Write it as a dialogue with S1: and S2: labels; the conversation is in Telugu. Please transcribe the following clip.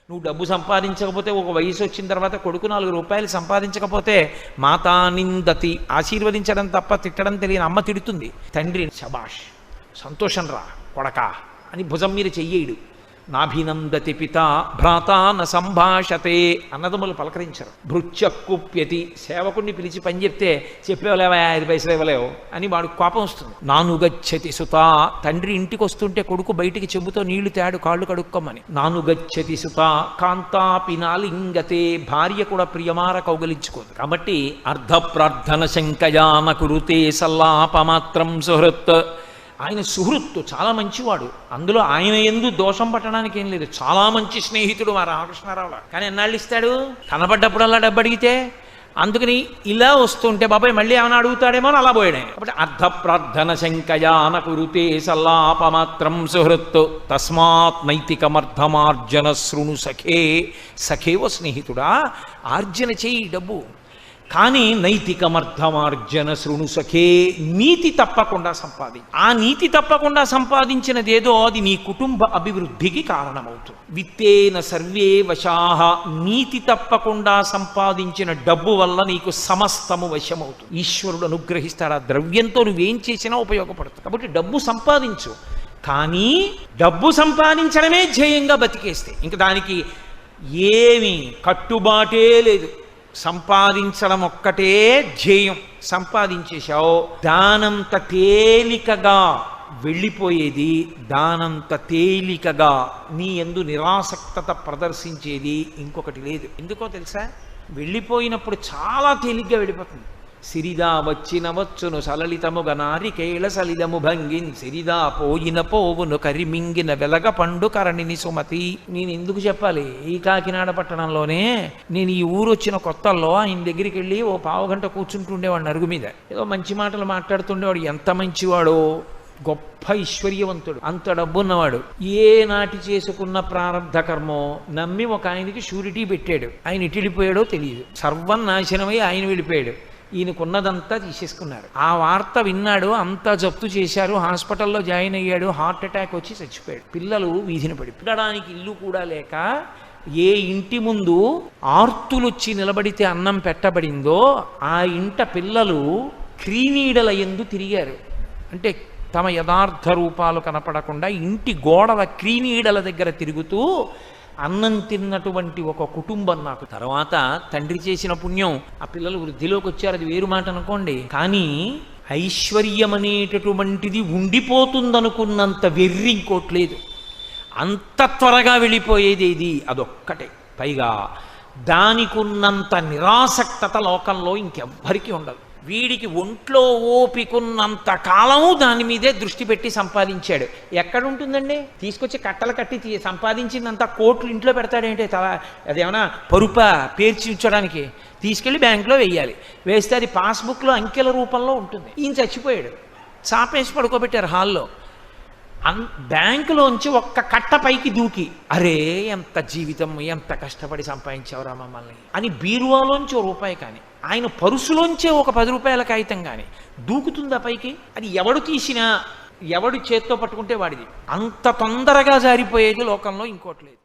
S1: నువ్వు డబ్బు సంపాదించకపోతే, ఒక వయసు వచ్చిన తర్వాత కొడుకు 4 రూపాయలు సంపాదించకపోతే మాతా నిందతి, ఆశీర్వదించడం తప్ప తిట్టడం తెలియని అమ్మ తిడుతుంది. తండ్రి శబాష్, సంతోషం రా కొడకా అని భుజం మీద చెయ్యేడు. నాభినందతి పిత భ్రాతా న సంభాషతే, అన్నదమ్ములు పలకరించరు. భృత్యక్కుప్యతి, సేవకుడిని పిలిచి పని చెప్తే చెప్పేవలేవా 5 పైసలు ఇవ్వలేవు అని వాడు కోపం వస్తుంది. నానుగచ్చతి సుత, తండ్రి ఇంటికి వస్తుంటే కొడుకు బయటికి చెంబుతో నీళ్లు తేడు కాళ్ళు కడుక్కోమని. నానుగచ్చతి సుత కాంతాపి నాలింగతే, భార్య కూడా ప్రియమార కౌగలించుకోదు. కాబట్టి అర్ధప్రార్థన శంకయాన కురుతే సల్లాపమాత్రం సుహృత్, ఆయన సుహృత్తు, చాలా మంచివాడు. అందులో ఆయన యందు దోషం పట్టడానికి ఏం లేదు. చాలా మంచి స్నేహితుడు మా రామకృష్ణారావు. కానీ ఎన్నాళ్ళు ఇస్తాడు? కనబడ్డప్పుడల్లా డబ్బు అడిగితే. అందుకని ఇలా వస్తుంటే బాబాయ్ మళ్ళీ ఏమైనా అడుగుతాడేమో అని అలా పోయాడు. కాబట్టి అర్ధప్రార్థన శంకయాన కురుతే సల్లాపమాత్రం సుహృత్తు తస్మాత్ నైతికమర్థమార్జన శృణు సఖే, సఖేవ స్నేహితుడా ఆర్జన చేయి డబ్బు, కానీ నైతికమర్థమార్జన శృణు సఖే, నీతి తప్పకుండా సంపాదించు. ఆ నీతి తప్పకుండా సంపాదించినదేదో అది నీ కుటుంబ అభివృద్ధికి కారణమవుతుంది. విత్తేన సర్వే వశాహ, నీతి తప్పకుండా సంపాదించిన డబ్బు వల్ల నీకు సమస్తము వశమవుతుంది. ఈశ్వరుడు అనుగ్రహిస్తాడు. ఆ ద్రవ్యంతో నువ్వేం చేసినా ఉపయోగపడుతుంది. కాబట్టి డబ్బు సంపాదించు, కానీ డబ్బు సంపాదించడమే ధ్యేయంగా బతికేస్తే ఇంక దానికి ఏమీ కట్టుబాటే లేదు. సంపాదించడం ఒక్కటే ధ్యేయం. సంపాదించేశావు, దానంత తేలికగా వెళ్ళిపోయేది, దానంత తేలికగా నీ యందు నిరాసక్తత ప్రదర్శించేది ఇంకొకటి లేదు. ఎందుకో తెలుసా? వెళ్ళిపోయినప్పుడు చాలా తేలిగ్గా వెళ్ళిపోతుంది. సిరిదా వచ్చిన వచ్చును సలలితముగ నారికేళ సలిదము భంగిన్, సిరిదా పోయిన పోవును కరిమింగిన వెలగ పండు కరణిని సుమతి. నేను ఎందుకు చెప్పాలి? ఈ కాకినాడ పట్టణంలోనే నేను ఈ ఊరు వచ్చిన కొత్తల్లో ఆయన దగ్గరికి వెళ్ళి ఓ పావుగంట కూర్చుంటుండేవాడిని అరుగు మీద. ఏదో మంచి మాటలు మాట్లాడుతుండేవాడు. ఎంత మంచివాడో, గొప్ప ఐశ్వర్యవంతుడు, అంత డబ్బున్నవాడు. ఏ నాటి చేసుకున్న ప్రారంధ కర్మో నమ్మి ఒక ఆయనకి షూరిటీ పెట్టాడు. ఆయన ఇటు వెళ్ళిపోయాడో తెలియదు. సర్వం నాశనమై ఆయన వెళ్ళిపోయాడు. ఈయనకున్నదంతా తీసేసుకున్నారు. ఆ వార్త విన్నాడు, అంతా జప్తు చేశారు. హాస్పిటల్లో జాయిన్ అయ్యాడు. హార్ట్ అటాక్ వచ్చి చచ్చిపోయాడు. పిల్లలు వీధిని పడి ఉండడానికి ఇల్లు కూడా లేక, ఏ ఇంటి ముందు ఆర్తులొచ్చి నిలబడితే అన్నం పెట్టబడిందో ఆ ఇంట పిల్లలు క్రీనీడల యందు తిరిగారు. అంటే తమ యథార్థ రూపాలు కనపడకుండా ఇంటి గోడల క్రీనీడల దగ్గర తిరుగుతూ అన్నం తిన్నటువంటి ఒక కుటుంబం నాకు. తర్వాత తండ్రి చేసిన పుణ్యం, ఆ పిల్లలు వృద్ధిలోకి వచ్చారు, అది వేరు మాట అనుకోండి. కానీ ఐశ్వర్యం అనేటటువంటిది ఉండిపోతుందనుకున్నంత వెర్రి ఇంకోట్లేదు. అంత త్వరగా వెళ్ళిపోయేది ఇది అదొక్కటే. పైగా దానికున్నంత నిరాసక్తత లోకంలో ఇంకెవ్వరికీ ఉండదు. వీడికి ఒంట్లో ఓపికున్నంత కాలము దాని మీదే దృష్టి పెట్టి సంపాదించాడు. ఎక్కడుంటుందండి? తీసుకొచ్చి కట్టలు కట్టి సంపాదించిందంతా కోట్లు ఇంట్లో పెడతాడేంటి? అదేమన్నా పరుప పేర్చి ఉంచడానికి? తీసుకెళ్ళి బ్యాంకులో వేయాలి. వేస్తే అది పాస్బుక్లో అంకెల రూపంలో ఉంటుంది. ఈయన చచ్చిపోయాడు, చాపేసి పడుకోబెట్టారు హాల్లో. బ్యాంకులోంచి ఒక్క కట్ట పైకి దూకి, అరే ఎంత జీవితం, ఎంత కష్టపడి సంపాదించావురా మమ్మల్ని అని బీరువాలోంచి ₹1 కానీ, ఆయన పరుసులోంచే ఒక ₹10 కాగితం కానీ దూకుతుందా పైకి? అది ఎవడు తీసినా, ఎవడు చేత్తో పట్టుకుంటే వాడిది. అంత తొందరగా జారిపోయేది లోకంలో ఇంకోటి లేదు.